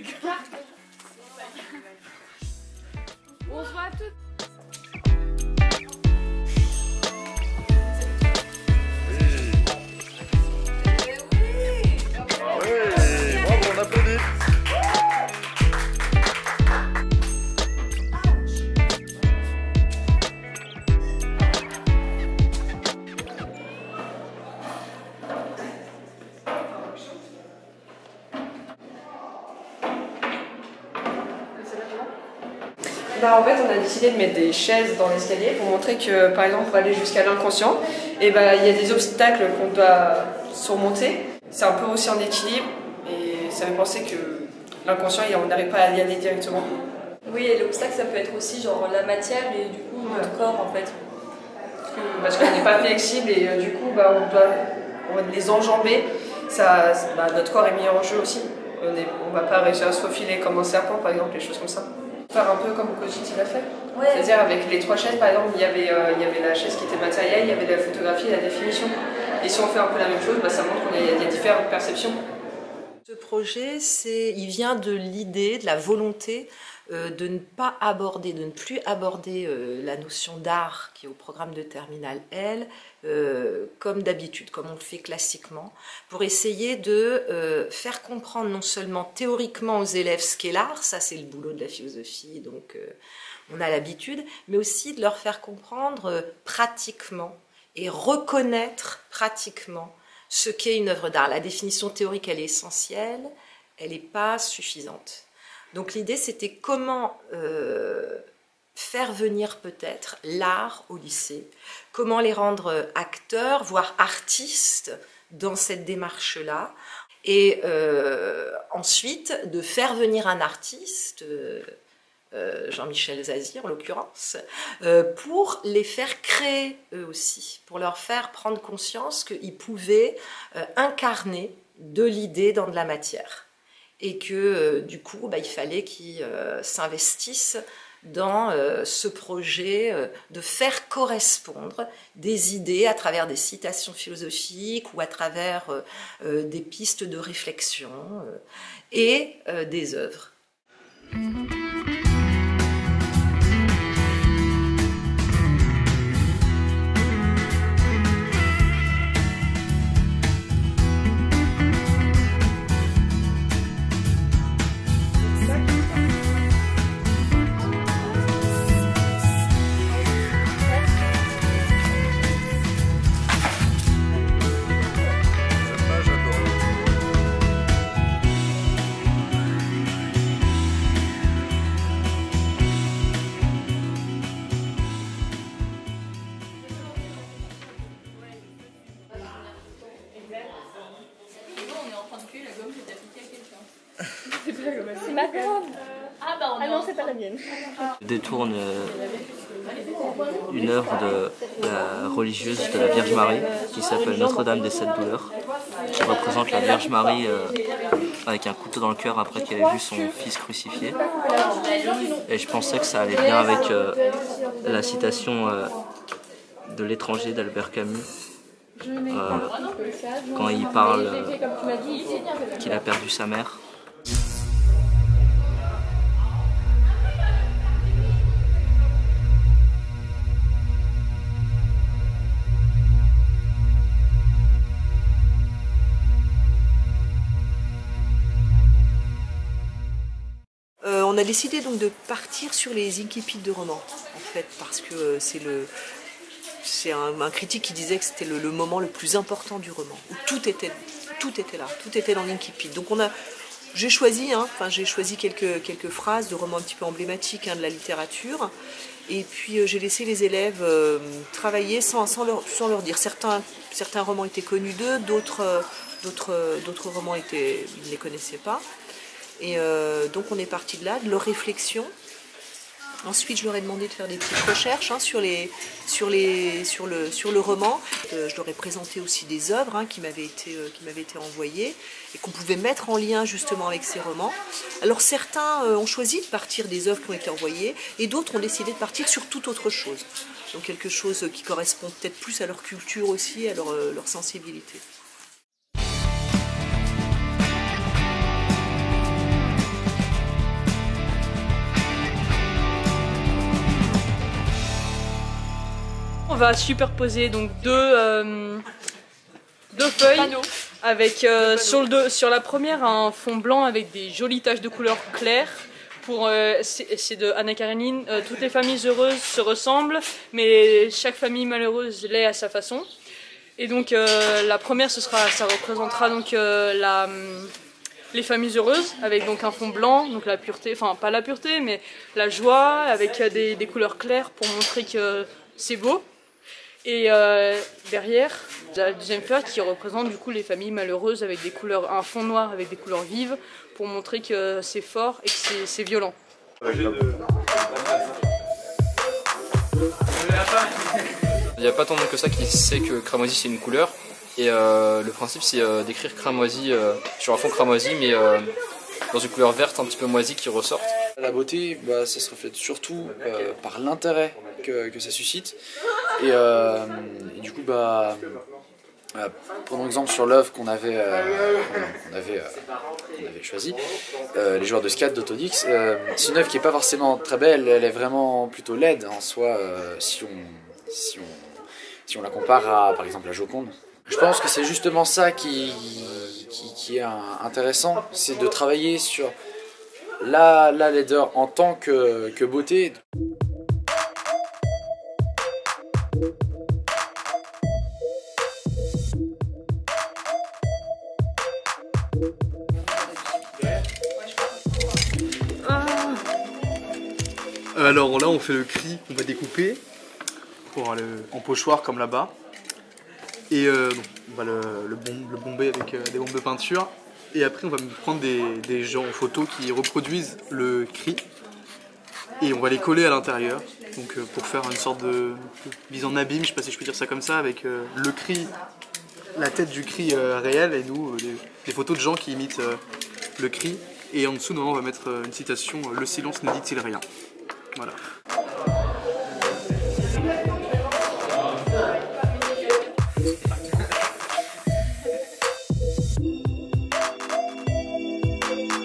truc. Bonsoir à toutes. Bah, en fait, on a décidé de mettre des chaises dans l'escalier pour montrer que, par exemple, pour aller jusqu'à l'inconscient, et bah, il y a des obstacles qu'on doit surmonter. C'est un peu aussi en équilibre et ça me penser que l'inconscient, on n'arrive pas à y aller directement. Oui, et l'obstacle, ça peut être aussi genre la matière et du coup notre corps en fait. Parce qu'on n'est pas flexible et du coup, bah, on doit les enjamber. Bah, notre corps est mis en jeu aussi. On ne va pas réussir à se faufiler comme un serpent, par exemple, des choses comme ça. Faire un peu comme Cogit il a fait. Ouais. C'est-à-dire avec les 3 chaises, par exemple, il y avait la chaise qui était matérielle, il y avait la photographie et la définition. Et si on fait un peu la même chose, bah, ça montre qu'il y a différentes perceptions. Ce projet, il vient de l'idée, de la volonté de ne pas aborder, de ne plus aborder la notion d'art qui est au programme de Terminale L comme d'habitude, comme on le fait classiquement, pour essayer de faire comprendre non seulement théoriquement aux élèves ce qu'est l'art, ça c'est le boulot de la philosophie, donc on a l'habitude, mais aussi de leur faire comprendre pratiquement et reconnaître pratiquement ce qu'est une œuvre d'art. La définition théorique, elle est essentielle, elle n'est pas suffisante. Donc l'idée, c'était comment faire venir peut-être l'art au lycée, comment les rendre acteurs, voire artistes dans cette démarche-là, et ensuite de faire venir un artiste, Jean-Michel Zazie en l'occurrence, pour les faire créer eux aussi, pour leur faire prendre conscience qu'ils pouvaient incarner de l'idée dans de la matière. Et que du coup, bah, il fallait qu'ils s'investissent dans ce projet de faire correspondre des idées à travers des citations philosophiques ou à travers des pistes de réflexion et des œuvres. C'est ma gomme. Ah non, c'est pas la mienne. Je détourne une œuvre de la religieuse de la Vierge Marie qui s'appelle Notre-Dame des 7 douleurs, qui représente la Vierge Marie avec un couteau dans le cœur après qu'elle ait vu son fils crucifié. Et je pensais que ça allait bien avec la citation de L'étranger d'Albert Camus, quand il parle qu'il a perdu sa mère. On a décidé donc de partir sur les incipits de romans, en fait, parce que c'est un critique qui disait que c'était le moment le plus important du roman, où tout était là, tout était dans l'incipit. Donc j'ai choisi quelques phrases de romans un petit peu emblématiques de la littérature, et puis j'ai laissé les élèves travailler sans leur dire. Certains romans étaient connus d'eux, d'autres romans ils ne les connaissaient pas. Et donc on est parti de là, de leur réflexion. Ensuite, je leur ai demandé de faire des petites recherches sur le roman. Je leur ai présenté aussi des œuvres qui m'avaient été envoyées et qu'on pouvait mettre en lien justement avec ces romans. Alors certains ont choisi de partir des œuvres qui ont été envoyées et d'autres ont décidé de partir sur toute autre chose. Donc quelque chose qui correspond peut-être plus à leur culture aussi, à leur sensibilité. On va superposer donc deux feuilles avec sur la première un fond blanc avec des jolies taches de couleur claire. C'est de Anna Karenine. Toutes les familles heureuses se ressemblent, mais chaque famille malheureuse l'est à sa façon. Et donc la première, ça représentera donc les familles heureuses avec donc un fond blanc, donc la pureté, enfin pas la pureté, mais la joie avec des couleurs claires pour montrer que c'est beau. Et derrière, la deuxième feuille qui représente du coup les familles malheureuses avec des couleurs, un fond noir avec des couleurs vives pour montrer que c'est fort et que c'est violent. Il n'y a pas tant de monde que ça qui sait que cramoisi c'est une couleur. Et le principe c'est d'écrire cramoisi sur un fond cramoisi mais dans une couleur verte un petit peu moisie qui ressorte. La beauté, ça se reflète surtout par l'intérêt que ça suscite. Et du coup, prenons exemple sur l'œuvre qu'on avait choisie, les joueurs de skate d'Autodix. C'est une œuvre qui n'est pas forcément très belle, elle est vraiment plutôt laide en soi si on la compare à par exemple la Joconde. Je pense que c'est justement ça qui est intéressant, c'est de travailler sur la laideur en tant que beauté. Alors là on fait le cri, on va découper pour avoir en pochoir comme là-bas. Et on va le bomber avec des bombes de peinture. Et après on va prendre des gens en photo qui reproduisent le cri. Et on va les coller à l'intérieur. Donc pour faire une sorte de mise en abîme, je sais pas si je peux dire ça comme ça, avec le cri, la tête du cri réel et nous des photos de gens qui imitent le cri. Et en dessous, on va mettre une citation, le silence ne dit-il rien. Voilà.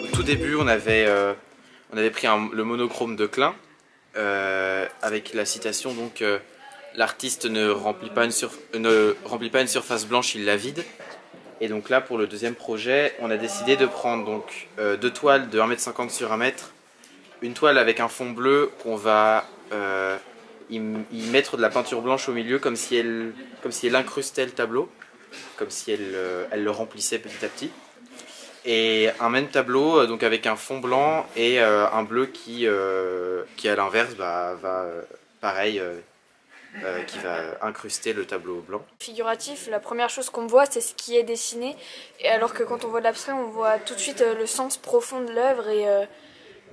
Au tout début, on avait pris le monochrome de Klein avec la citation donc l'artiste ne remplit pas une surface blanche, il la vide. Et donc là, pour le deuxième projet, on a décidé de prendre donc deux toiles de 1,50 m sur 1 m, une toile avec un fond bleu qu'on va y mettre de la peinture blanche au milieu comme si elle incrustait le tableau, comme si elle le remplissait petit à petit. Et un même tableau donc avec un fond blanc et un bleu qui à l'inverse va pareil qui va incruster le tableau blanc. Figuratif, la première chose qu'on voit c'est ce qui est dessiné, et alors que quand on voit de l'abstrait on voit tout de suite le sens profond de l'œuvre, et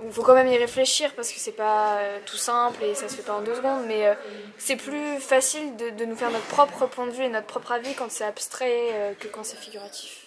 il faut quand même y réfléchir parce que c'est pas tout simple et ça se fait pas en 2 secondes, mais c'est plus facile de nous faire notre propre point de vue et notre propre avis quand c'est abstrait que quand c'est figuratif.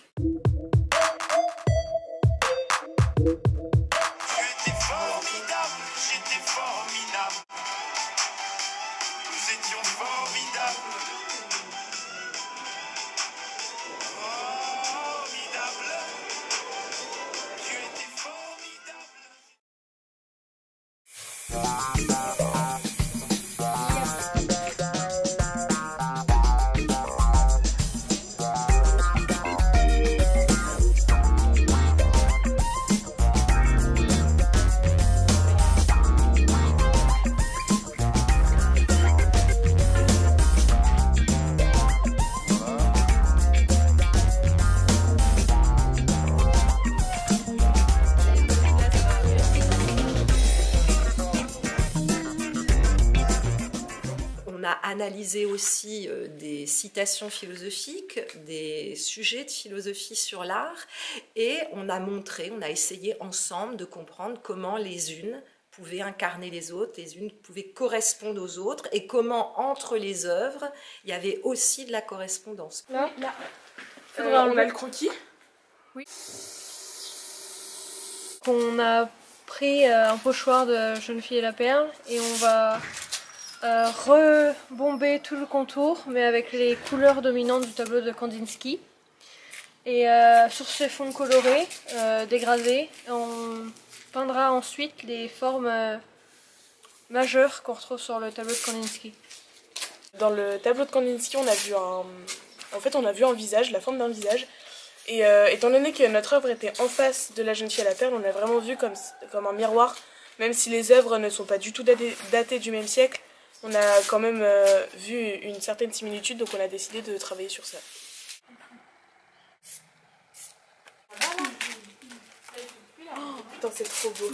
Analyser aussi des citations philosophiques, des sujets de philosophie sur l'art, et on a essayé ensemble de comprendre comment les unes pouvaient incarner les autres, les unes pouvaient correspondre aux autres, et comment entre les œuvres il y avait aussi de la correspondance. Là. On a le croquis. Oui. On a pris un pochoir de Jeune fille et la perle et on va rebomber tout le contour, mais avec les couleurs dominantes du tableau de Kandinsky. Et sur ces fonds colorés, dégradés, on peindra ensuite les formes majeures qu'on retrouve sur le tableau de Kandinsky. Dans le tableau de Kandinsky, on a vu un visage, la forme d'un visage. Et étant donné que notre œuvre était en face de la jeune fille à la perle, on l'a vraiment vu comme un miroir. Même si les œuvres ne sont pas du tout datées du même siècle, on a quand même vu une certaine similitude, donc on a décidé de travailler sur ça. Oh, putain, c'est trop beau.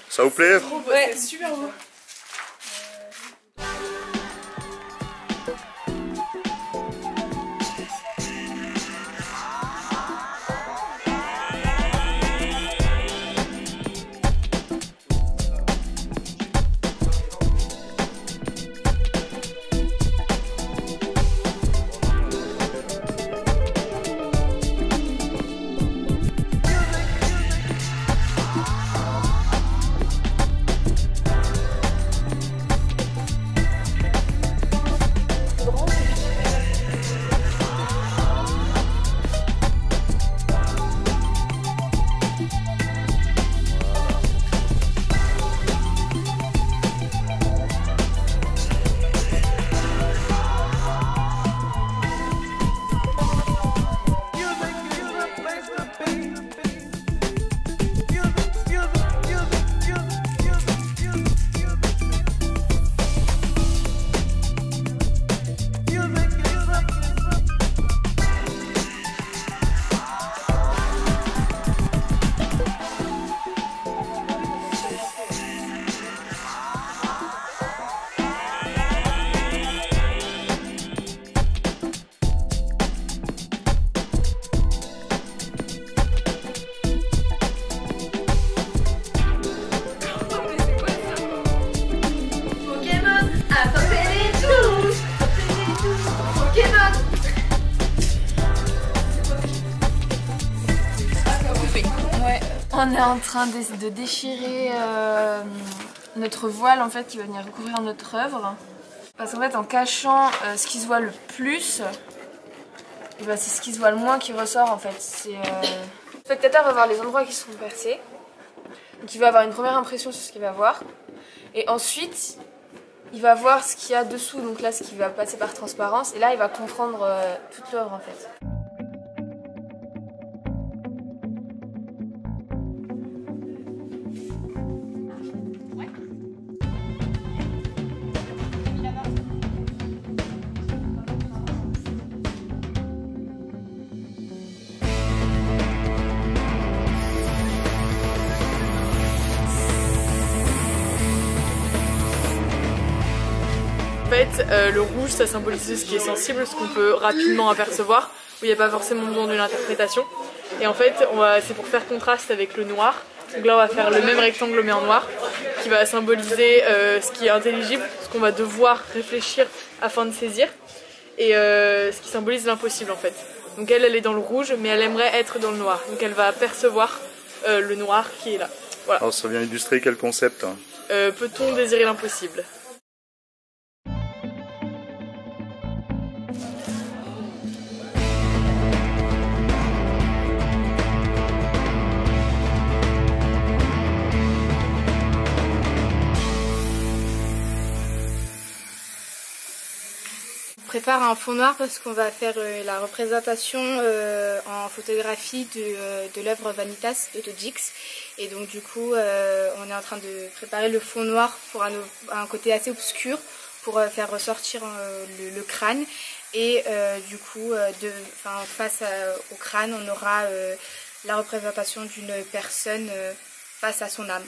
Ça vous plaît? Ouais, c'est super beau. On est en train de déchirer notre voile en fait qui va venir recouvrir notre œuvre. Parce qu'en fait en cachant ce qui se voit le plus, c'est ce qui se voit le moins qui ressort en fait. Le spectateur va voir les endroits qui sont percés. Donc il va avoir une première impression sur ce qu'il va voir. Et ensuite, il va voir ce qu'il y a dessous, donc là ce qui va passer par transparence. Et là il va comprendre toute l'œuvre en fait. En fait, le rouge, ça symbolise ce qui est sensible, ce qu'on peut rapidement apercevoir, où il n'y a pas forcément besoin d'une interprétation. Et en fait, c'est pour faire contraste avec le noir. Donc là, on va faire le même rectangle mais en noir, qui va symboliser ce qui est intelligible, ce qu'on va devoir réfléchir afin de saisir, et ce qui symbolise l'impossible en fait. Donc elle est dans le rouge, mais elle aimerait être dans le noir. Donc elle va percevoir le noir qui est là. Voilà. Alors ça vient illustrer quel concept? Peut-on désirer l'impossible? On prépare un fond noir parce qu'on va faire la représentation en photographie de l'œuvre Vanitas de Todix. Et donc du coup, on est en train de préparer le fond noir pour un côté assez obscur pour faire ressortir le crâne. Et du coup, face au crâne, on aura la représentation d'une personne face à son âme.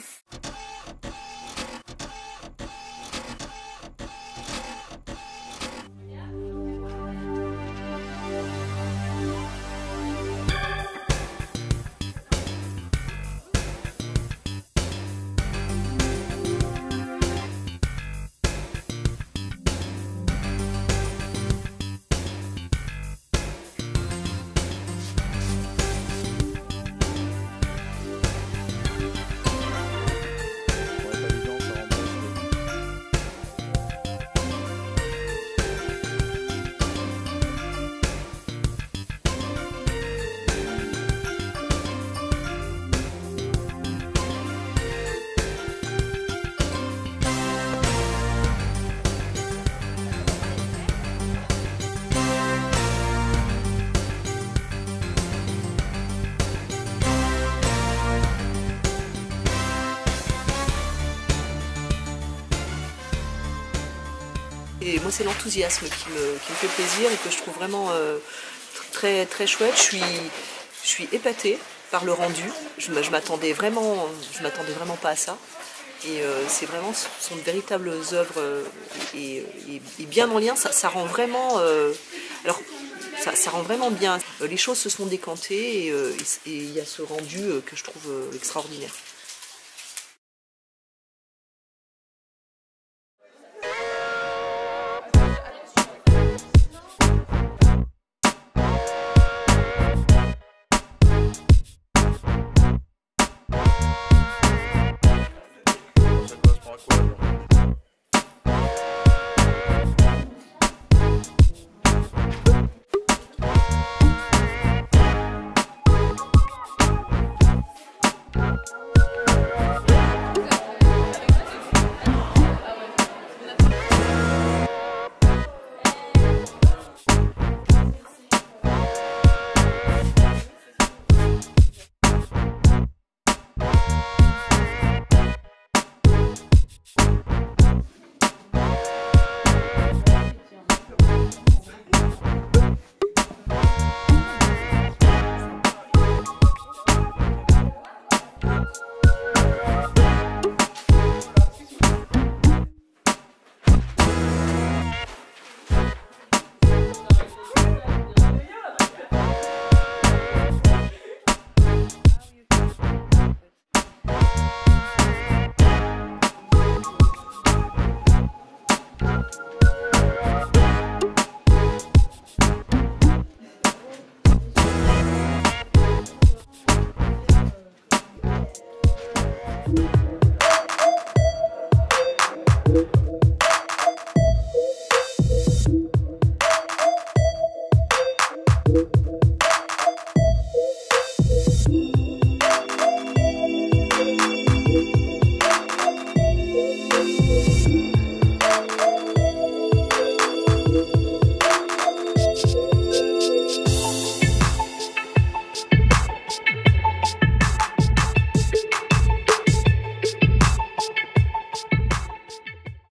Et moi, c'est l'enthousiasme qui me fait plaisir et que je trouve vraiment très, très chouette. Je suis épatée par le rendu. Je m'attendais vraiment pas à ça. Et c'est vraiment, ce sont de véritables œuvres et bien en lien. Ça rend vraiment, ça rend vraiment bien. Les choses se sont décantées et il y a ce rendu que je trouve extraordinaire.